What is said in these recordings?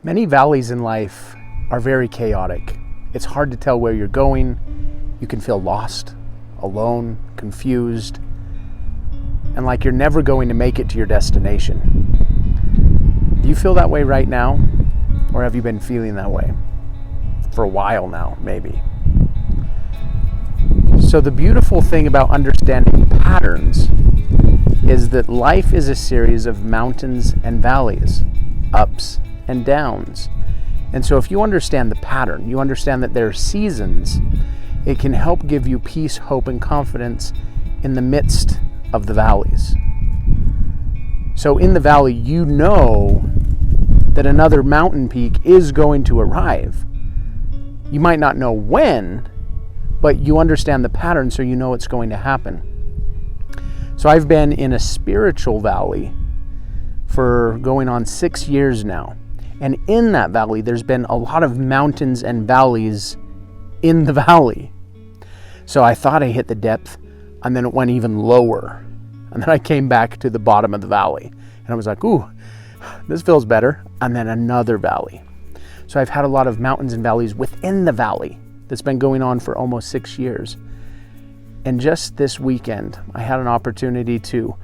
Many valleys in life are very chaotic. It's hard to tell where you're going. You can feel lost, alone, confused, and like you're never going to make it to your destination. Do you feel that way right now? Or have you been feeling that way for a while now, maybe? So the beautiful thing about understanding patterns is that life is a series of mountains and valleys, ups and downs. And so if you understand the pattern, you understand that there are seasons, it can help give you peace, hope, and confidence in the midst of the valleys. So in the valley, you know that another mountain peak is going to arrive. You might not know when, but you understand the pattern, so you know it's going to happen. So I've been in a spiritual valley for going on 6 years now. And in that valley, there's been a lot of mountains and valleys in the valley. So I thought I hit the depth, and then it went even lower. And then I came back to the bottom of the valley. And I was like, ooh, this feels better. And then another valley. So I've had a lot of mountains and valleys within the valley that's been going on for almost 6 years. And just this weekend, I had an opportunity to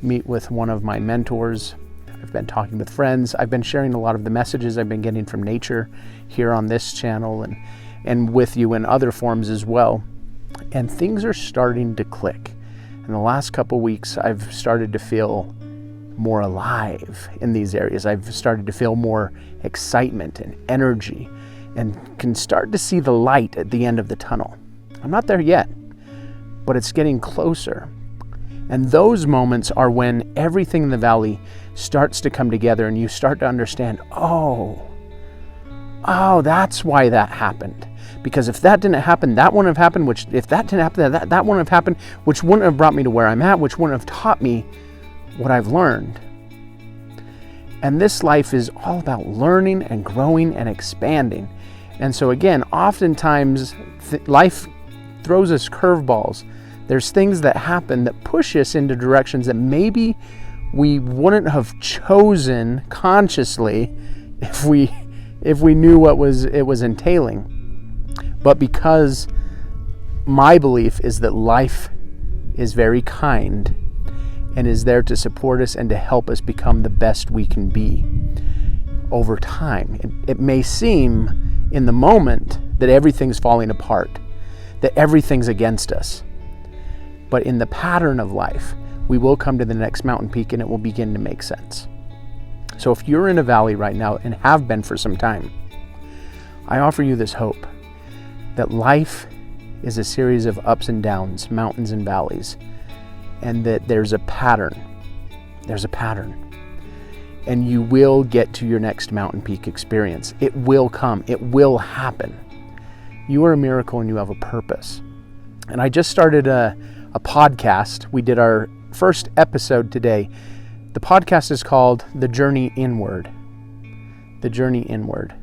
meet with one of my mentors. I've been talking with friends. I've been sharing a lot of the messages I've been getting from nature here on this channel and with you in other forms as well. And things are starting to click. In the last couple weeks, I've started to feel more alive in these areas. I've started to feel more excitement and energy and can start to see the light at the end of the tunnel. I'm not there yet, but it's getting closer. And those moments are when everything in the valley starts to come together and you start to understand, oh, that's why that happened. Because if that didn't happen, that wouldn't have happened, which if that didn't happen, that wouldn't have happened, which wouldn't have brought me to where I'm at, which wouldn't have taught me what I've learned. And this life is all about learning and growing and expanding. And so again, oftentimes life throws us curveballs. There's things that happen that push us into directions that maybe we wouldn't have chosen consciously if we knew what it was entailing. But because my belief is that life is very kind and is there to support us and to help us become the best we can be over time. It may seem in the moment that everything's falling apart, that everything's against us. But in the pattern of life, we will come to the next mountain peak and it will begin to make sense. So if you're in a valley right now and have been for some time, I offer you this hope that life is a series of ups and downs, mountains and valleys, and that there's a pattern. There's a pattern. And you will get to your next mountain peak experience. It will come. It will happen. You are a miracle and you have a purpose. And I just started a podcast. We did our first episode today. The podcast is called The Journey Inward. The Journey Inward.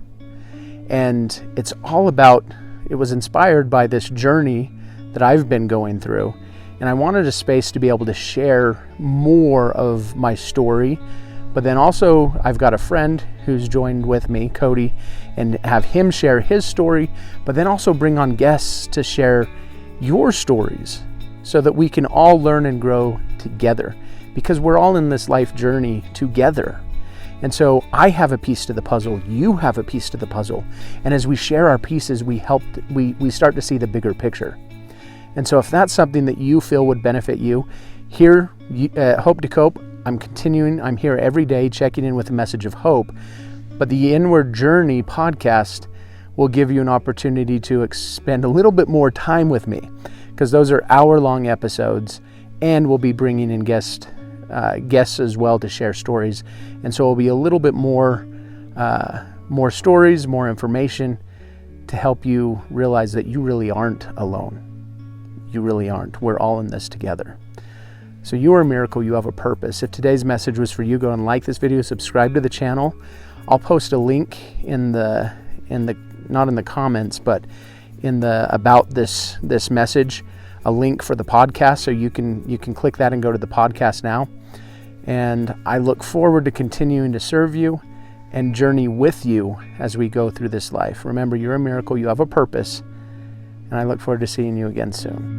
And it's all about, it was inspired by this journey that I've been going through. And I wanted a space to be able to share more of my story. But then also I've got a friend who's joined with me, Cody, and have him share his story, but then also bring on guests to share your stories so that we can all learn and grow together, because we're all in this life journey together. And so I have a piece to the puzzle, you have a piece to the puzzle, and as we share our pieces, we start to see the bigger picture. And so if that's something that you feel would benefit you, here at Hope to Cope, I'm here every day checking in with a message of hope. But the Inward Journey podcast will give you an opportunity to spend a little bit more time with me, because those are hour-long episodes, and we'll be bringing in guests as well to share stories. And so it'll be a little bit more stories, more information to help you realize that you really aren't alone. You really aren't. We're all in this together. So you are a miracle. You have a purpose. If today's message was for you, go and like this video, subscribe to the channel. I'll post a link in the not in the comments, but in the about this message, a link for the podcast, so you can click that and go to the podcast now. And I look forward to continuing to serve you and journey with you as we go through this life. Remember, you're a miracle, you have a purpose, and I look forward to seeing you again soon.